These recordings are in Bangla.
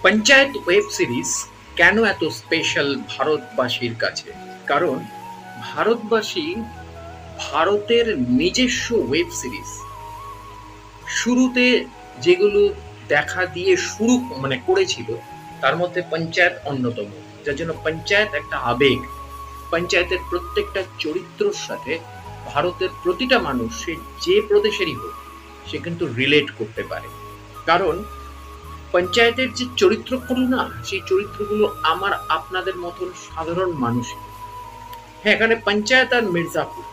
পঞ্চায়েত ওয়েব সিরিজ কেন এত স্পেশাল ভারতবাসীর কাছে? কারণ ভারতবাসী ভারতের নিজস্ব ওয়েব সিরিজ শুরুতে যেগুলো দেখা দিয়ে শুরু করেছিল, তার মধ্যে পঞ্চায়েত অন্যতম। যার জন্য পঞ্চায়েত একটা আবেগ। পঞ্চায়েতের প্রত্যেকটা চরিত্রর সাথে ভারতের প্রতিটা মানুষ, সে যে প্রদেশেরই হোক, সে কিন্তু রিলেট করতে পারে। কারণ পঞ্চায়েতের যে চরিত্রগুলো না, সেই চরিত্রগুলো আমার আপনাদের মতন সাধারণ মানুষই। হ্যাঁ, এখানে পঞ্চায়েত আর মির্জাপুর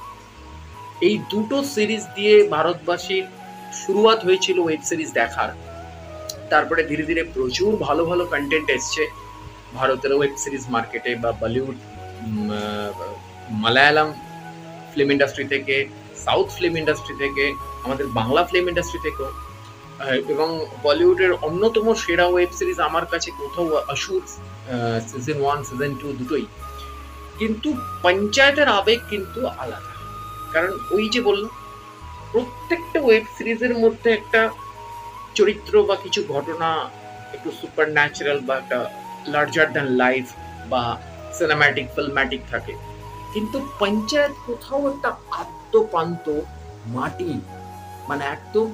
এই দুটো সিরিজ দিয়ে ভারতবাসীর শুরুয়াত হয়েছিল ওয়েব সিরিজ দেখার। তারপরে ধীরে ধীরে প্রচুর ভালো ভালো কন্টেন্ট এসছে ভারতের ওয়েব সিরিজ মার্কেটে, বা বলিউড, মালায়ালাম ফিল্ম ইন্ডাস্ট্রি থেকে, সাউথ ফিল্ম ইন্ডাস্ট্রি থেকে, আমাদের বাংলা ফিল্ম ইন্ডাস্ট্রি থেকেও। এবং বলিউডের অন্যতম সেরা ওয়েব সিরিজ আমার কাছে কোথাও অসুর, সিজন 1 সিজন 2 দুটোই। কিন্তু পঞ্চায়েতের আবেগ কিন্তু আলাদা। কারণ ওই যে বললাম, প্রত্যেকটা ওয়েব সিরিজের মধ্যে একটা চরিত্র বা কিছু ঘটনা একটু সুপার ন্যাচারাল বা একটা লার্জার দ্যান লাইফ বা সিনেম্যাটিক ফিল্ম্যাটিক থাকে। কিন্তু পঞ্চায়েত কোথাও একটা আত্মপান্ত মাটি, একদম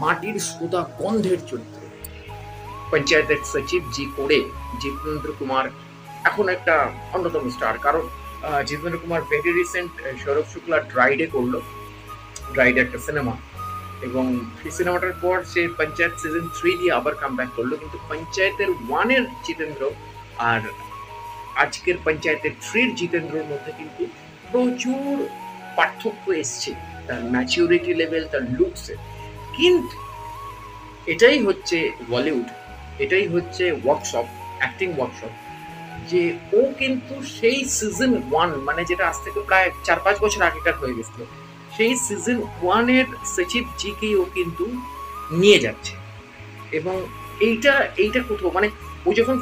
মাটির সোদা গন্ধের চরিত্র। পঞ্চায়েতের সচিব জি করে জিতেন্দ্র কুমার এখন একটা অন্যতম স্টার। কারণ জিতেন্দ্র কুমার ভেরি রিসেন্ট সৌরভ শুক্লা ড্রাইডে করলো, ড্রাইডে একটা সিনেমা, এবং সেই সিনেমাটার পর সে পঞ্চায়েত সিজন 3 দিয়ে আবার কাম ব্যাক করলো। কিন্তু পঞ্চায়েতের 1 এর জিতেন্দ্র আর আজকের পঞ্চায়েতের 3 জিতেন্দ্রর মধ্যে কিন্তু প্রচুর পার্থক্য এসছে, তার ম্যাচিউরিটি লেভেল, তার লুকসে। কিন্তু এটাই হচ্ছে বলিউড, এটাই হচ্ছে ওয়ার্কশপ, অ্যাক্টিং ওয়ার্কশপ, যে ও কিন্তু সেই সিজন 1, যেটা আজ থেকে প্রায় 4-5 বছর আগেকার হয়ে গেছিল, সেই সিজন 1 এর সচিব জিকেই ও কিন্তু নিয়ে যাচ্ছে। এবং এইটা কোথাও ও যখন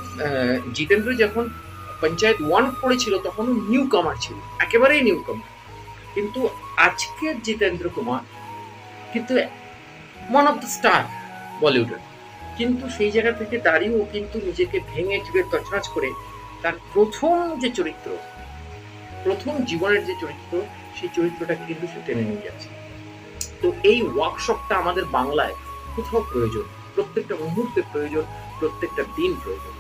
জিতেন্দ্র যখন পঞ্চায়েত 1 করেছিল, তখন ও নিউ কামার ছিল, একেবারেই নিউ কামার। কিন্তু আজকের জিতেন্দ্র কুমার কিন্তু ওয়ান অফ দ্য স্টার বলিউডের। কিন্তু সেই জায়গা থেকে দাঁড়িয়ে ও কিন্তু নিজেকে ভেঙে চুরে তছনছ করে তার প্রথম যে চরিত্র, প্রথম জীবনের যে চরিত্র, সেই চরিত্রটাকে কিন্তু সে টেনে নিয়ে যাচ্ছে। তো এই ওয়ার্কশপটা আমাদের বাংলায় কোথাও প্রয়োজন, প্রত্যেকটা মুহূর্তে প্রয়োজন, প্রত্যেকটা দিন প্রয়োজন।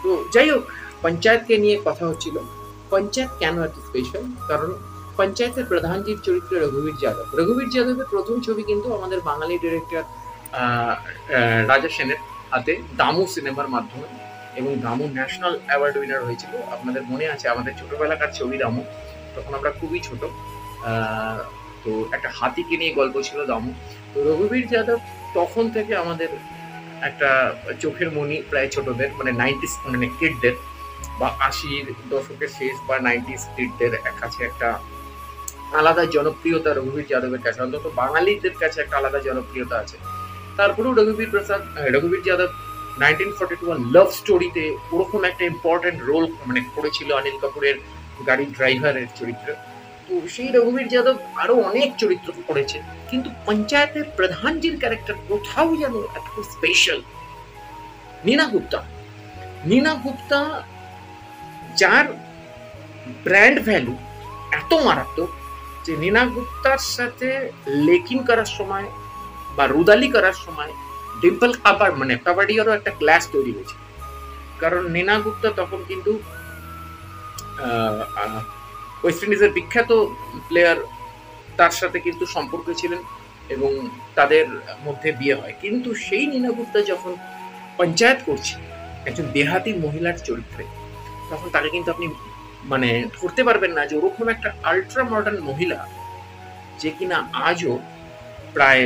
তো যাই হোক, পঞ্চায়েতকে নিয়ে কথা হচ্ছিল। পঞ্চায়েত কেন এত স্পেশাল? কারণ পঞ্চায়েতের প্রধানজির চরিত্র রঘুবীর যাদব। রঘুবীর যাদবের প্রথম ছবি কিন্তু আমাদের বাঙালি ডিরেক্টর রাজা সেনের হাতে দামু সিনেমার মাধ্যমে, এবং দামু ন্যাশনাল অ্যাওয়ার্ড উইনার হয়েছিল। আপনাদের মনে আছে আমাদের ছোটবেলাকার ছবি দামু, তখন আমরা খুবই ছোট। তো একটা হাতিকে নিয়ে গল্প ছিল দামু। তো রঘুবীর যাদব তখন থেকে আমাদের একটা চোখের মণি, প্রায় ছোটদের, 90s কিডদের, বা 80-র দশকের শেষ বা 90s কিডদের কাছে একটা আলাদা জনপ্রিয়তা রঘুবীর যাদবের কাছে, অন্তত বাঙালিদের কাছে একটা আলাদা জনপ্রিয়তা আছে। তারপরেও রঘুবীর যাদব 1942 লাভ স্টোরিতে ওরকম একটা ইম্পর্টেন্ট রোল করেছিল, অনিল কাপুরের গাড়ির ড্রাইভারের চরিত্র। তো সেই রঘুবীর যাদব আরো অনেক চরিত্র করেছে। কিন্তু পঞ্চায়েতের প্রধানজির ক্যারেক্টার কোথাও যেন একটু স্পেশাল। নীনা গুপ্তা, যার ব্র্যান্ড ভ্যালু এত মারাত্মক যে নীনা গুপ্তার সাথে লেকিন করার সময় বা রুদালি করার সময় ডিম্পল কাবাডিয়ারও একটা ক্লাস তৈরি হয়েছে। কারণ নীনা গুপ্তা তখন কিন্তু ওয়েস্ট ইন্ডিজের বিখ্যাত প্লেয়ার, তার সাথে কিন্তু সম্পর্ক ছিলেন এবং তাদের মধ্যে বিয়ে হয়। কিন্তু সেই নীনা গুপ্তা যখন পঞ্চায়েত করছে একজন দেহাতি মহিলার চরিত্রে, তখন তাকে কিন্তু আপনি ধরতে পারবেন না যে ওরকম একটা আল্ট্রা মডার্ন মহিলা, যে কিনা আজও প্রায়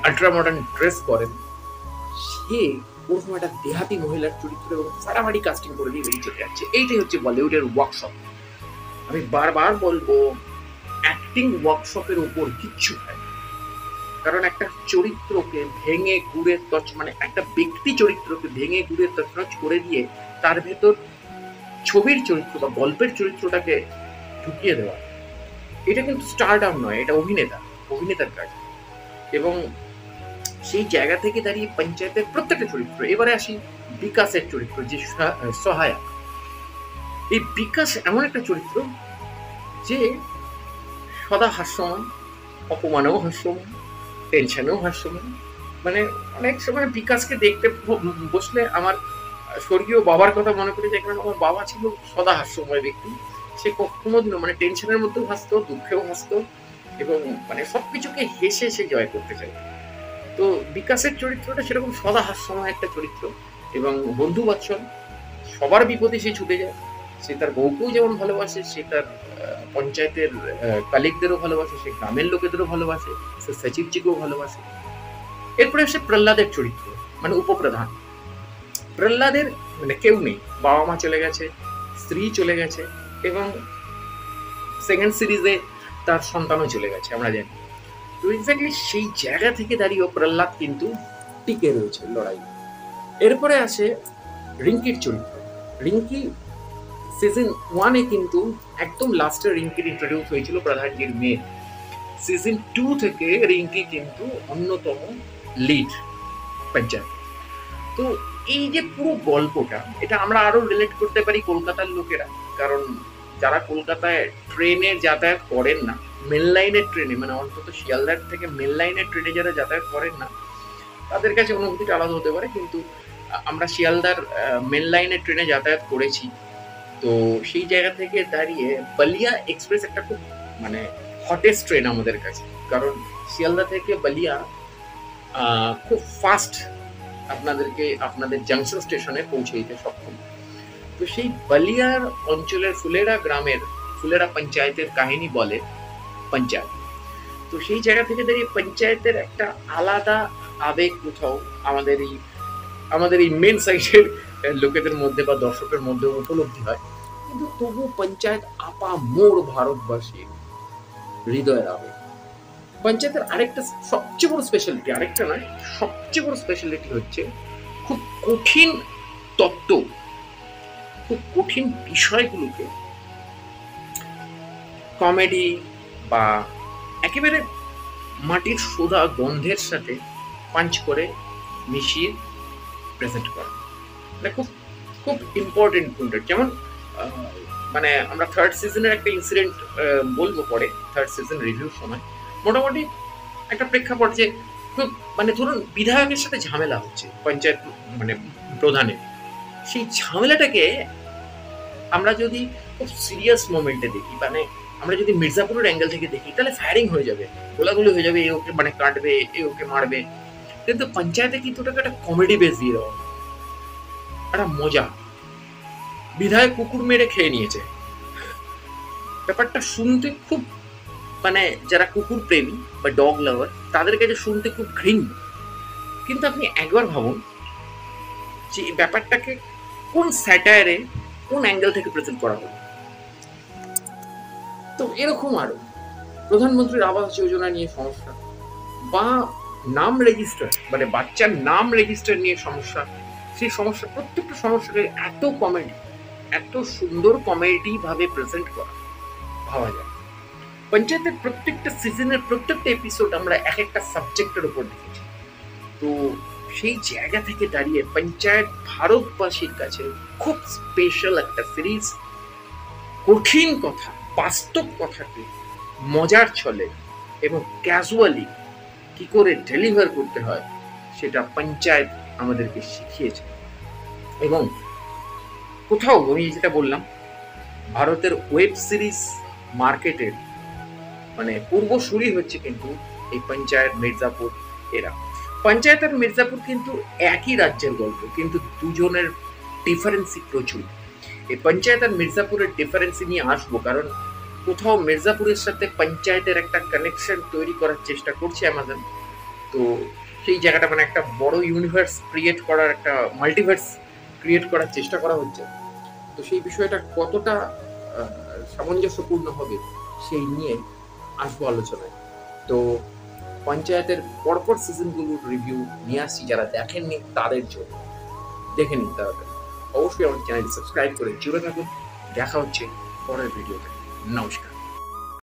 আল্ট্রা মডার্ন ড্রেস করেন, সে ওরকম একটা দেহাতি মহিলার চরিত্র এবং ফাটাফাটি কাস্টিং করে দিয়ে বেরিয়ে চলে যাচ্ছে। এইটাই হচ্ছে বলিউডের ওয়ার্কশপ। আমি বারবার বলবো, অ্যাক্টিং ওয়ার্কশপের উপর কিচ্ছু হয়। কারণ একটা চরিত্রকে ভেঙে গুড়ে একটা ব্যক্তি চরিত্রকে ভেঙে গুড়ে তছনছ করে দিয়ে তার ভেতর ছবির চরিত্র বা গল্পের চরিত্রটাকে ঢুকিয়ে দেওয়া, এটা কিন্তু স্টারডাম নয়, এটা অভিনেতার কাজ। এবং সেই জায়গা থেকে দাঁড়িয়ে পঞ্চায়েতের প্রত্যেকটা চরিত্র। এবারে আসি বিকাশের চরিত্র, যে সহায়ক। এই বিকাশ এমন একটা চরিত্র যে সদা হাস্যময়, অপমানেও হাস্যময়, টেনশনেও হাস্যময়। মানে অনেক সময় বিকাশকে দেখতে বসলে আমার স্বর্গীয় বাবার কথা মনে পড়ে যায়, কারণ আমার বাবা ছিল সদা হাস্যময় ব্যক্তি। সে কোনোদিনও মানে টেনশনের মধ্যেও হাসতো, দুঃখেও হাসতো, এবং মানে সবকিছুকে হেসে সে জয় করতে চায়। তো বিকাশের চরিত্রটা সেরকম সদা হাস্যময় একটা চরিত্র, এবং বন্ধু বাৎসল, সবার বিপদে সে ছুটে যায়। সে তার বউকেও যেমন ভালোবাসে, সে তার পঞ্চায়েতের কালিকদেরও ভালোবাসে, সে গ্রামের লোকেদেরও ভালোবাসে, সে সচিবজিকেও ভালোবাসে। এরপরে আসে প্রহ্লাদের চরিত্র, মানে উপপ্রধান। প্রহ্লাদের মানে কেউ নেই, বাবা মা চলে গেছে, স্ত্রী চলে গেছে, এবং সেকেন্ড সিরিজে তার সন্তানও চলে গেছে, আমরা জানি। তো এক্স্যাক্টলি সেই জায়গা থেকে দাঁড়িয়েও প্রহ্লাদ কিন্তু টিকে রয়েছে লড়াই। এরপরে আসে রিঙ্কির চরিত্র। রিঙ্কি সিজন 1 এ কিন্তু একদম লাস্টে রিঙ্কির ইন্ট্রোডিউস হয়েছিল, প্রধানজির মেয়ে। সিজন 2 থেকে রিঙ্কি কিন্তু অন্যতম লিড পঞ্চায়েত। তো এই যে পুরো গল্পটা, এটা আমরা আরো রিলেট করতে পারি কলকাতার লোকেরা, কারণ যারা কলকাতায় ট্রেনে যাতায়াত করেন না, মেন লাইনের ট্রেনে, মানে অন্তত শিয়ালদার থেকে মেন লাইনের ট্রেনে যারা যাতায়াত করেন না, তাদের কাছে অনুভূতিটা আলাদা হতে পারে। কিন্তু আমরা শিয়ালদার মেন লাইনের ট্রেনে যাতায়াত করেছি, তো সেই জায়গা থেকে দাঁড়িয়ে বালিয়া এক্সপ্রেস একটা খুব মানে হটেস্ট ট্রেন আমাদের কাছে, কারণ শিয়ালদা থেকে বালিয়া খুব ফাস্ট আপনাদেরকে আপনাদের জাংশন স্টেশনে পৌঁছে দিতে সক্ষম। তো সেই বালিয়ার অঞ্চলের ফুলেরা গ্রামের, ফুলেরা পঞ্চায়েতের কাহিনী বলে পঞ্চায়েত। তো সেই জায়গা থেকে দাঁড়িয়ে পঞ্চায়েতের একটা আলাদা আবেগ কোথাও আমাদের এই মেন সাইডের লোকেদের মধ্যে বা দর্শকের মধ্যে উপলব্ধি হয়, কিন্তু তবু পঞ্চায়েত আপা মোর ভারতবাসীর হৃদয়ের আবেগ। পঞ্চায়েতের আরেকটা সবচেয়ে বড় স্পেশালিটি, আরেকটা নয়, সবচেয়ে বড় স্পেশালিটি হচ্ছে খুব কঠিন তত্ত্ব, খুব কঠিন বিষয়গুলোকে কমেডি বা একেবারে মাটির সোদা গন্ধের সাথে পাঞ্চ করে মিশিয়ে প্রেজেন্ট করা। মানে খুব খুব ইম্পর্টেন্ট পয়েন্ট। যেমন মানে আমরা থার্ড সিজনের একটা ইনসিডেন্ট বলবো পরে, থার্ড সিজন রিভিউর সময়। মোটামুটি একটা প্রেক্ষাপট যে খুব মানে ধরুন বিধায়কের সাথে ঝামেলা হচ্ছে পঞ্চায়েত মানে প্রধানের, সেই ঝামেলাটাকে আমরা যদি খুব সিরিয়াস মোমেন্টে দেখি, মানে আমরা যদি মির্জাপুরের অ্যাঙ্গেল থেকে দেখি, তাহলে ফায়ারিং হয়ে যাবে, গোলাগুলি হয়ে যাবে, এ ওকে মানে কাটবে, এ ওকে মারবে। কিন্তু পঞ্চায়েতে কিন্তু ওটাকে একটা কমেডি বেস দিয়ে দেওয়া, একটা মজা। বিধায়ক কুকুর মেরে খেয়ে নিয়েছে, ব্যাপারটা শুনতে খুব মানে যারা কুকুর প্রেমী বা ডগ লাভার তাদের কাছে শুনতে খুব ঘৃণ্য, কিন্তু আপনি একবার ভাবুন যে এই ব্যাপারটাকে কোন স্যাটায়ারে কোন অ্যাঙ্গেল থেকে প্রেজেন্ট করা হলো। তো এরকম আরো প্রধানমন্ত্রীর আবাস যোজনা নিয়ে সমস্যা, বা নাম রেজিস্টার মানে বাচ্চার নাম রেজিস্টার নিয়ে সমস্যা, সেই সমস্যা প্রত্যেকটা সমস্যাকে এত কমেডি, এত সুন্দর কমেডি ভাবে প্রেজেন্ট করা ভাবা যায়। পঞ্চায়েতের প্রত্যেকটা সিজনের প্রত্যেকটা এপিসোড আমরা এক একটা সাবজেক্টের উপর দেখেছি। তো সেই জায়গা থেকে দাঁড়িয়ে পঞ্চায়েত ভারতবাসীর কাছে খুব স্পেশাল একটা সিরিজ। কঠিন কথা, বাস্তব কথাকে মজার ছলে এবং ক্যাজুয়ালি কি করে ডেলিভার করতে হয় সেটা পঞ্চায়েত আমাদেরকে শিখিয়েছে। এবং কোথাও আমি যেটা বললাম, ভারতের ওয়েব সিরিজ মার্কেটের মানে পূর্বসূরি হচ্ছে কিন্তু এই পঞ্চায়েত, মির্জাপুর। এরা পঞ্চায়েত আর মির্জাপুর কিন্তু একই রাজ্যের গল্প, কিন্তু দুজনের ডিফারেন্সই প্রচুর। এই পঞ্চায়েত আর মির্জাপুরের ডিফারেন্স নিয়ে আসবো, কারণ কোথাও মির্জাপুরের সাথে পঞ্চায়েতের একটা কানেকশন তৈরি করার চেষ্টা করছে অ্যামাজন। তো সেই জায়গাটা মানে একটা বড় ইউনিভার্স ক্রিয়েট করার, একটা মাল্টিভার্স ক্রিয়েট করার চেষ্টা করা হচ্ছে। তো সেই বিষয়টা কতটা সামঞ্জস্যপূর্ণ হবে সেই নিয়ে আসবো আলোচনায়। তো পঞ্চায়েতের পরপর সিজনগুলোর রিভিউ নিয়ে আসছি, যারা দেখেননি তাদের জন্য দেখে নিন। তাহলে অবশ্যই আমার চ্যানেল সাবস্ক্রাইব করে জুড়ে থাকুন। দেখা হচ্ছে পরের ভিডিওতে। নমস্কার।